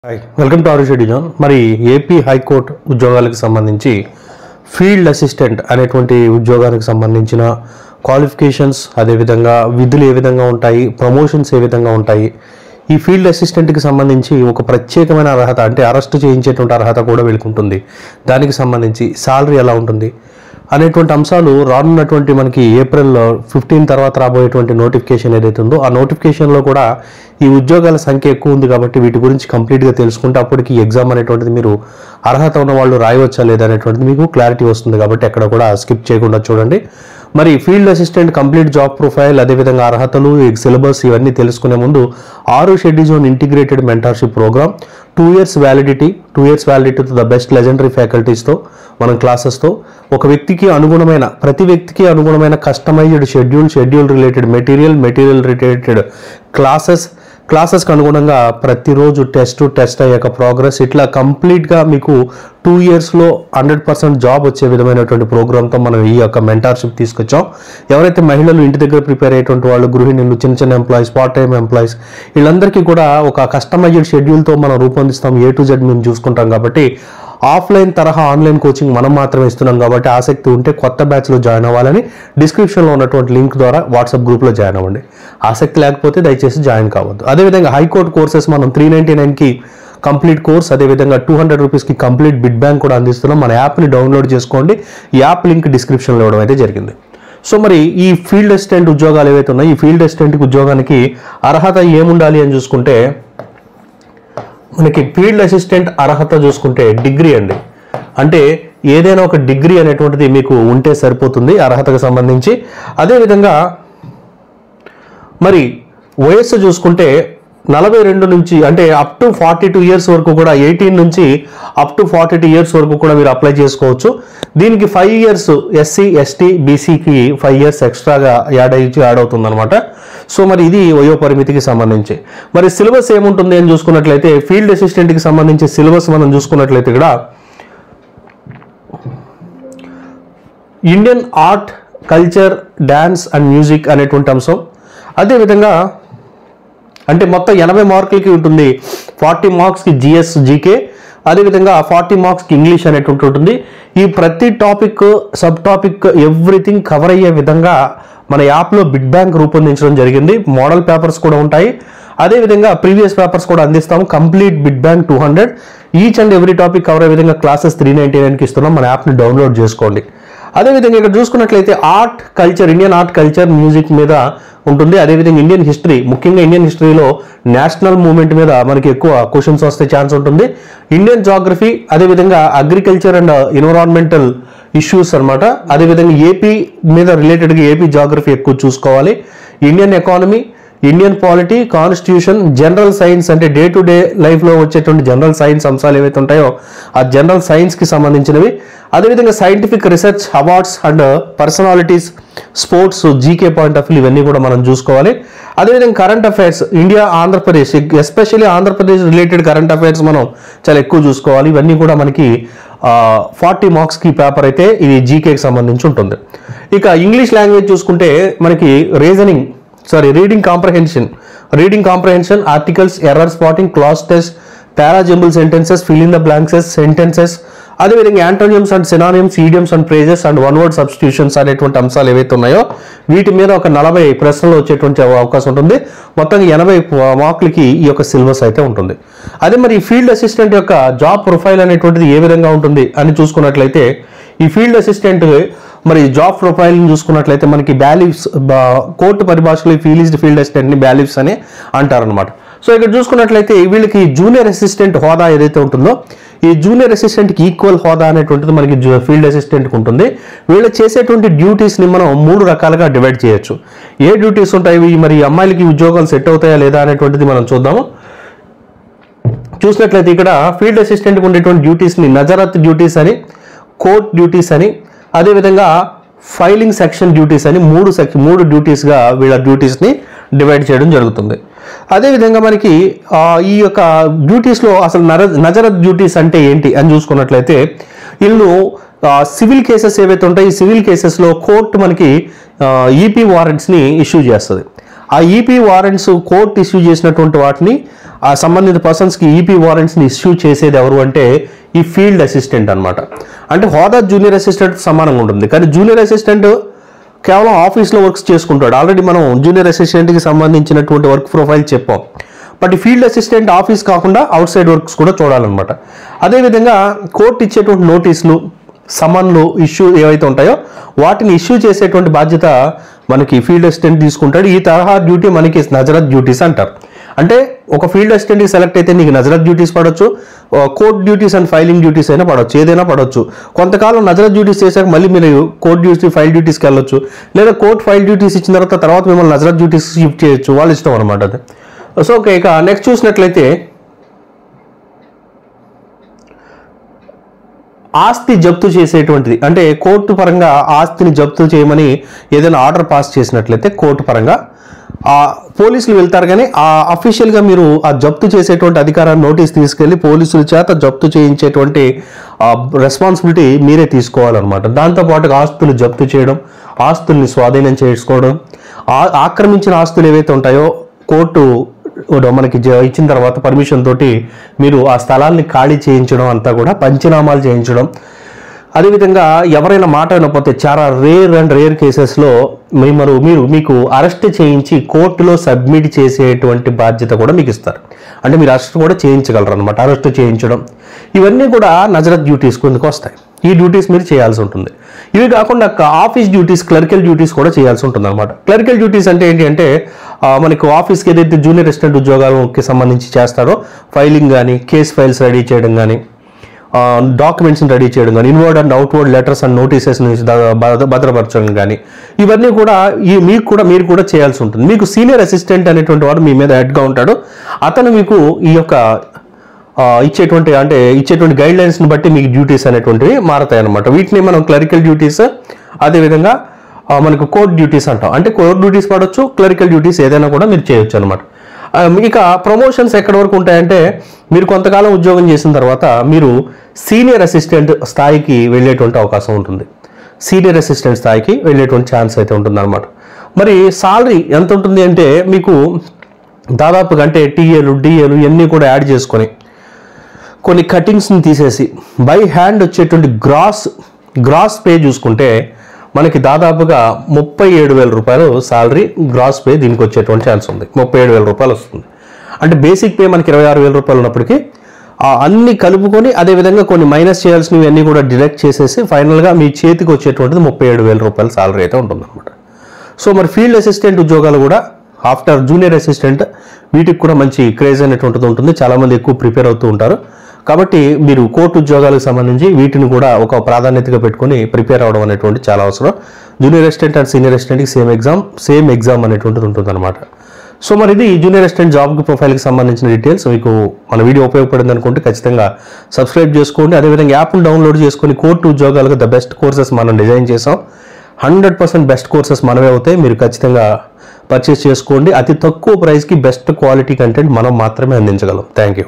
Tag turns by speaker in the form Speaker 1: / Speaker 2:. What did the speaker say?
Speaker 1: Welcome to our schedule. మరి AP high court ఉద్యోగాలకు సంబంధించి ఫీల్డ్ అసిస్టెంట్ అనేటువంటి ఉద్యోగానికి సంబంధించిన క్వాలిఫికేషన్స్, అదేవిధంగా విధులు ఏ విధంగా ఉంటాయి, ప్రమోషన్స్ ఏ విధంగా ఉంటాయి, ఈ ఫీల్డ్ అసిస్టెంట్కి సంబంధించి ఒక ప్రత్యేకమైన అర్హత అంటే అరెస్ట్ చేయించేటువంటి అర్హత కూడా వీళ్ళకుంటుంది. దానికి సంబంధించి శాలరీ ఎలా ఉంటుంది అనేటువంటి అంశాలు రానున్నటువంటి మనకి ఏప్రిల్ 15 తర్వాత రాబోయేటువంటి నోటిఫికేషన్ ఏదైతే ఉందో ఆ నోటిఫికేషన్లో కూడా ఈ ఉద్యోగాల సంఖ్య ఎక్కువ ఉంది కాబట్టి వీటి గురించి కంప్లీట్గా తెలుసుకుంటే అప్పటికి ఎగ్జామ్ అనేటువంటిది మీరు అర్హత ఉన్న వాళ్ళు రాయవచ్చా లేదా అనేటువంటిది మీకు క్లారిటీ వస్తుంది. కాబట్టి ఎక్కడ కూడా స్కిప్ చేయకుండా చూడండి. మరి field assistant complete job profile, అదేవిధంగా అర్హతలు, సిలబస్ ఇవన్నీ తెలుసుకునే ముందు 6 schedule zone integrated mentorship programme 2 years validity to the best legendary ఫ్యాకల్టీస్తో మనం క్లాసెస్తో ఒక వ్యక్తికి అనుగుణమైన ప్రతి వ్యక్తికి అనుగుణమైన customized schedule related material related క్లాసెస్కి అనుగుణంగా ప్రతిరోజు టెస్ట్ అయ్యాక ప్రోగ్రెస్ ఇట్లా కంప్లీట్గా మీకు 2 yearsలో 100% జాబ్ వచ్చే విధమైనటువంటి ప్రోగ్రామ్తో మనం ఈ యొక్క మెంటార్షిప్ తీసుకొచ్చాం. ఎవరైతే మహిళలు ఇంటి దగ్గర ప్రిపేర్ అయ్యేటువంటి వాళ్ళు, గృహిణులు, చిన్న ఎంప్లాయీస్, పార్ట్ టైం ఎంప్లాయీస్, వీళ్ళందరికీ కూడా ఒక కస్టమైజ్డ్ షెడ్యూల్తో మనం రూపొందిస్తాం. A to Z మేము చూసుకుంటాం. కాబట్టి ఆఫ్లైన్ తరహా ఆన్లైన్ కోచింగ్ మనం మాత్రమే ఇస్తున్నాం. కాబట్టి ఆసక్తి ఉంటే కొత్త బ్యాచ్లో జాయిన్ అవ్వాలని డిస్క్రిప్షన్లో ఉన్నటువంటి లింక్ ద్వారా వాట్సాప్ గ్రూప్లో జాయిన్ అవ్వండి. ఆసక్తి లేకపోతే దయచేసి జాయిన్ కావద్దు. అదేవిధంగా హైకోర్టు కోర్సెస్ మనం 399కి కంప్లీట్ కోర్స్, అదేవిధంగా 200 రూపీస్కి కంప్లీట్ బిడ్ బ్యాంక్ కూడా అందిస్తున్నాం. మన యాప్ని డౌన్లోడ్ చేసుకోండి. ఈ యాప్ లింక్ డిస్క్రిప్షన్లో ఇవ్వడం అయితే జరిగింది. సో మరి ఈ ఫీల్డ్ అసిస్టెంట్ ఉద్యోగాలు ఏవైతే ఉన్నాయో ఈ ఫీల్డ్ అసిస్టెంట్ ఉద్యోగానికి అర్హత ఏముండాలి అని చూసుకుంటే మనకి ఫీల్డ్ అసిస్టెంట్ అర్హత చూసుకుంటే డిగ్రీ అండి. అంటే ఏదైనా ఒక డిగ్రీ అనేటువంటిది మీకు ఉంటే సరిపోతుంది అర్హతకు సంబంధించి. అదేవిధంగా మరి వయస్సు చూసుకుంటే 42 నుంచి అంటే అప్ టు 42 years వరకు కూడా 18 నుంచి అప్ టు 42 years వరకు కూడా మీరు అప్లై చేసుకోవచ్చు. దీనికి 5 years SC ST BCకి 5 years ఎక్స్ట్రాగా యాడ్ అవుతుంది అనమాట. సో మరి ఇది వయో పరిమితికి సంబంధించి. మరి సిలబస్ ఏముంటుంది అని చూసుకున్నట్లయితే ఫీల్డ్ అసిస్టెంట్కి సంబంధించి సిలబస్ మనం చూసుకున్నట్లయితే ఇక్కడ Indian art, culture, dance and music అనేటువంటి అంశం. అదేవిధంగా అంటే మొత్తం 80 మార్కులకి ఉంటుంది. 40 మార్క్స్కి GS GK, అదేవిధంగా 40 మార్క్స్కి ఇంగ్లీష్ అనేటువంటి ఉంటుంది. ఈ ప్రతి topic, sub topic, everything cover అయ్యే విధంగా మన యాప్లో బిడ్ బ్యాంక్ రూపొందించడం జరిగింది. మోడల్ పేపర్స్ కూడా ఉంటాయి. అదేవిధంగా ప్రీవియస్ పేపర్స్ కూడా అందిస్తాము. Complete bid bank 200. Each and every topic cover అయ్యే విధంగా క్లాసెస్ 399కి ఇస్తున్నాం. మన యాప్ని డౌన్లోడ్ చేసుకోండి. అదేవిధంగా ఇక్కడ చూసుకున్నట్లయితే art, culture, Indian art, culture, music మీద ఉంటుంది. అదేవిధంగా ఇండియన్ హిస్టరీ, ముఖ్యంగా ఇండియన్ హిస్టరీలో నేషనల్ మూవ్మెంట్ మీద మనకి ఎక్కువ క్వశ్చన్స్ వస్తే ఛాన్స్ ఉంటుంది. ఇండియన్ జాగ్రఫీ, అదేవిధంగా అగ్రికల్చర్ అండ్ ఎన్విరాన్మెంటల్ ఇష్యూస్ అనమాట. అదేవిధంగా ఏపీ మీద రిలేటెడ్గా ఏపీ జాగ్రఫీ ఎక్కువ చూసుకోవాలి. Indian economy, Indian polity, constitution, general science అంటే డే టు డే లైఫ్లో వచ్చేటువంటి జనరల్ సైన్స్ అంశాలు ఏవైతే ఉంటాయో ఆ జనరల్ సైన్స్కి సంబంధించినవి. అదేవిధంగా scientific research, awards and personalities, sports, GK point of view ఇవన్నీ కూడా మనం చూసుకోవాలి. అదేవిధంగా current affairs, India, Andhra Pradesh, especially Andhra Pradesh related current affairs మనం చాలా ఎక్కువ చూసుకోవాలి. ఇవన్నీ కూడా మనకి 40 మార్క్స్కి పేపర్ అయితే ఇది జీకేకి సంబంధించి ఉంటుంది. ఇక ఇంగ్లీష్ లాంగ్వేజ్ చూసుకుంటే మనకి reading comprehension, articles, error spotting, class test, para jumble sentences, fill in the blanks sentences, అదేవిధంగా antonyms and synonyms, idioms and phrases and one word substitutions అనేటువంటి అంశాలు ఏవైతే ఉన్నాయో వీటి మీద ఒక 40 ప్రశ్నలు వచ్చేటువంటి అవకాశం ఉంటుంది. మొత్తం 80 మార్కులకి ఈ యొక్క సిలబస్ అయితే ఉంటుంది. అదే మరి ఫీల్డ్ అసిస్టెంట్ యొక్క జాబ్ ప్రొఫైల్ అనేటువంటిది ఏ విధంగా ఉంటుంది అని చూసుకున్నట్లయితే ఈ ఫీల్డ్ అసిస్టెంట్ మరి జాబ్ ప్రొఫైల్ని చూసుకున్నట్లయితే మనకి బ్యాలివ్స్, కోర్టు పరిభాషలో ఫీల్డ్ అసిస్టెంట్ని బ్యాలివ్స్ అని అంటారనమాట. సో ఇక్కడ చూసుకున్నట్లయితే వీళ్ళకి జూనియర్ అసిస్టెంట్ హోదా ఏదైతే ఉంటుందో ఈ జూనియర్ అసిస్టెంట్కి ఈక్వల్ హోదా అనేటువంటిది మనకి ఫీల్డ్ అసిస్టెంట్కి ఉంటుంది. వీళ్ళు చేసేటువంటి డ్యూటీస్ని మనం 3 రకాలుగా డివైడ్ చేయొచ్చు. ఏ డ్యూటీస్ ఉంటాయి, మరి అమ్మాయిలకి ఉద్యోగాలు సెట్ అవుతాయా లేదా అనేటువంటిది మనం చూద్దాము. చూసినట్లయితే ఇక్కడ ఫీల్డ్ అసిస్టెంట్కి ఉండేటువంటి డ్యూటీస్ని నజరత్ డ్యూటీస్ అని, కోర్ట్ డ్యూటీస్ అని, అదేవిధంగా ఫైలింగ్ సెక్షన్ డ్యూటీస్ అని 3 డ్యూటీస్గా వీళ్ళ డ్యూటీస్ని డివైడ్ చేయడం జరుగుతుంది. అదేవిధంగా మనకి ఈ యొక్క డ్యూటీస్లో అసలు నజరత్ డ్యూటీస్ అంటే ఏంటి అని చూసుకున్నట్లయితే వీళ్ళు సివిల్ కేసెస్ ఏవైతే ఉంటాయి ఈ సివిల్ కేసెస్లో కోర్టు మనకి ఈపీ వారెంట్స్ని ఇష్యూ చేస్తుంది. ఆ ఈపీ వారెంట్స్ కోర్టు ఇష్యూ చేసినటువంటి వాటిని ఆ సంబంధిత పర్సన్స్కి ఈపీ వారెంట్స్ని ఇష్యూ చేసేది ఎవరు అంటే ఈ ఫీల్డ్ అసిస్టెంట్ అనమాట. అంటే హోదా జూనియర్ అసిస్టెంట్ సమానంగా ఉంటుంది, కానీ జూనియర్ అసిస్టెంట్ కేవలం ఆఫీస్లో వర్క్స్ చేసుకుంటాడు. ఆల్రెడీ మనం జూనియర్ అసిస్టెంట్కి సంబంధించినటువంటి వర్క్ ప్రొఫైల్ చెప్పాం. బట్ ఈ ఫీల్డ్ అసిస్టెంట్ ఆఫీస్ కాకుండా అవుట్ సైడ్ వర్క్స్ కూడా చూడాలన్నమాట. అదేవిధంగా కోర్టు ఇచ్చేటువంటి నోటీసులు, సమన్లు ఇష్యూ ఏవైతే ఉంటాయో వాటిని ఇష్యూ చేసేటువంటి బాధ్యత మనకి ఫీల్డ్ అసిస్టెంట్ తీసుకుంటాడు. ఈ తరహా డ్యూటీ మనకి నజరత్ డ్యూటీస్ అంటారు. అంటే ఒక ఫీల్డ్ అసిస్టెంట్కి సెలెక్ట్ అయితే నీకు నజరత్ డ్యూటీస్ పడవచ్చు, court duties and filing duties అయినా పడవచ్చు, ఏదైనా పడవచ్చు. కొంతకాలం నజరత్ డ్యూటీస్ చేశాక మళ్ళీ మీరు కోర్ట్ డ్యూటీ ఫైల్ డ్యూటీస్కి వెళ్ళొచ్చు, లేదా కోర్ట్ ఫైల్ డ్యూటీస్ ఇచ్చిన తర్వాత మిమ్మల్ని నజరత్ డ్యూటీస్ షిఫ్ట్ చేయొచ్చు, వాళ్ళ ఇష్టం అనమాట అది. సో ఓకే, ఇక నెక్స్ట్ చూసినట్లయితే ఆస్తి జప్తు చేసేటువంటిది. అంటే కోర్టు పరంగా ఆస్తిని జప్తు చేయమని ఏదైనా ఆర్డర్ పాస్ చేసినట్లయితే కోర్టు పరంగా పోలీసులు వెళ్తారు, కానీ అఫీషియల్గా మీరు ఆ జప్తు చేసేటువంటి అధికారాన్ని నోటీస్ తీసుకెళ్లి పోలీసుల చేత జప్తు చేయించేటువంటి రెస్పాన్సిబిలిటీ మీరే తీసుకోవాలన్నమాట. దాంతోపాటు ఆస్తులు జప్తు చేయడం, ఆస్తుల్ని స్వాధీనం చేసుకోవడం, ఆక్రమించిన ఆస్తులు ఏవైతే ఉంటాయో కోర్టు మనకి ఇచ్చిన తర్వాత పర్మిషన్ తోటి మీరు ఆ స్థలాల్ని ఖాళీ చేయించడం, అంతా కూడా పంచనామాలు చేయించడం. అదేవిధంగా ఎవరైనా మాట వినకపోతే చాలా రేర్ కేసెస్లో మీకు అరెస్ట్ చేయించి కోర్టులో సబ్మిట్ చేసేటువంటి బాధ్యత కూడా మీకు ఇస్తారు. అంటే మీరు అరెస్ట్ కూడా చేయించగలరు అనమాట. అరెస్ట్ చేయించడం ఇవన్నీ కూడా నజరత్ డ్యూటీస్ కిందకు వస్తాయి. ఈ డ్యూటీస్ మీరు చేయాల్సి ఉంటుంది. ఇవి కాకుండా ఆఫీస్ డ్యూటీస్, క్లరికల్ డ్యూటీస్ కూడా చేయాల్సి ఉంటుంది అనమాట. క్లరికల్ డ్యూటీస్ అంటే ఏంటి అంటే మనకు ఆఫీస్కి ఏదైతే జూనియర్ అసిస్టెంట్ ఉద్యోగాలకి సంబంధించి చేస్తారో ఫైలింగ్ కానీ, కేస్ ఫైల్స్ రెడీ చేయడం కానీ, డాక్యుమెంట్స్ని రెడీ చేయడం కానీ, inward and outward letters and నోటీసెస్ని భద్రపరచడం కానీ, ఇవన్నీ కూడా మీరు కూడా చేయాల్సి ఉంటుంది. మీకు సీనియర్ అసిస్టెంట్ అనేటువంటి వాడు మీ మీద హెడ్గా ఉంటాడు. అతను మీకు ఈ యొక్క ఇచ్చేటువంటి గైడ్ లైన్స్ని బట్టి మీకు డ్యూటీస్ అనేటువంటివి మారతాయి అనమాట. వీటిని మనం క్లరికల్ డ్యూటీస్, అదేవిధంగా మనకు కోర్ట్ డ్యూటీస్ అంటాం. అంటే కోర్ట్ డ్యూటీస్ పడవచ్చు, క్లరికల్ డ్యూటీస్ ఏదైనా కూడా మీరు చేయొచ్చు అనమాట. ఇక ప్రమోషన్స్ ఎక్కడి వరకు ఉంటాయంటే మీరు కొంతకాలం ఉద్యోగం చేసిన తర్వాత మీరు సీనియర్ అసిస్టెంట్ స్థాయికి వెళ్ళేటువంటి అవకాశం ఉంటుంది. సీనియర్ అసిస్టెంట్ స్థాయికి వెళ్ళేటువంటి ఛాన్స్ అయితే ఉంటుంది అనమాట. మరి సాలరీ ఎంత ఉంటుంది అంటే మీకు దాదాపుగా అంటే టీఏలు, డిఏలు ఇవన్నీ కూడా యాడ్ చేసుకొని కొన్ని కటింగ్స్ని తీసేసి బై హ్యాండ్ వచ్చేటువంటి గ్రాస్ పే చూసుకుంటే మనకి దాదాపుగా 37,000 రూపాయలు సాలరీ గ్రాస్ పే దీనికి వచ్చేటువంటి ఛాన్స్ ఉంది. 37,000 రూపాయలు వస్తుంది. అంటే బేసిక్ పే మనకి 26,000 రూపాయలు ఉన్నప్పటికీ అన్ని కలుపుకొని అదేవిధంగా కొన్ని మైనస్ చేయాల్సినవి అన్నీ కూడా డిడక్ట్ చేసేసి ఫైనల్గా మీ చేతికి వచ్చేటువంటిది 37,000 రూపాయల సాలరీ అయితే ఉంటుందన్నమాట. సో మరి ఫీల్డ్ అసిస్టెంట్ ఉద్యోగాలు కూడా ఆఫ్టర్ జూనియర్ అసిస్టెంట్ వీటికి కూడా మంచి క్రేజ్ అనేటువంటిది ఉంటుంది. చాలామంది ఎక్కువ ప్రిపేర్ అవుతూ ఉంటారు. కాబట్టి మీరు కోర్టు ఉద్యోగాలకు సంబంధించి వీటిని కూడా ఒక ప్రాధాన్యతగా పెట్టుకొని ప్రిపేర్ అవడం అనేటువంటి చాలా అవసరం. జూనియర్ అసిస్టెంట్ అండ్ సీనియర్ అసిస్టెంట్కి సేమ్ ఎగ్జామ్ అనేటువంటిది ఉంటుంది అనమాట. సో మరి ఇది జూనియర్ అసిస్టెంట్ జాబ్ ప్రొఫైల్కి సంబంధించిన డీటెయిల్స్. మీకు మన వీడియో ఉపయోగపడింది అనుకుంటే ఖచ్చితంగా సబ్స్క్రైబ్ చేసుకోండి. అదేవిధంగా యాప్ను డౌన్లోడ్ చేసుకొని కోర్టు ఉద్యోగాలకు ద బెస్ట్ కోర్సెస్ మనం డిజైన్ చేసాం. 100% బెస్ట్ కోర్సెస్ మనమే అవుతాయి. మీరు ఖచ్చితంగా పర్చేస్ చేసుకోండి. అతి తక్కువ ప్రైస్కి బెస్ట్ క్వాలిటీ కంటెంట్ మనం మాత్రమే అందించగలం. Thank you.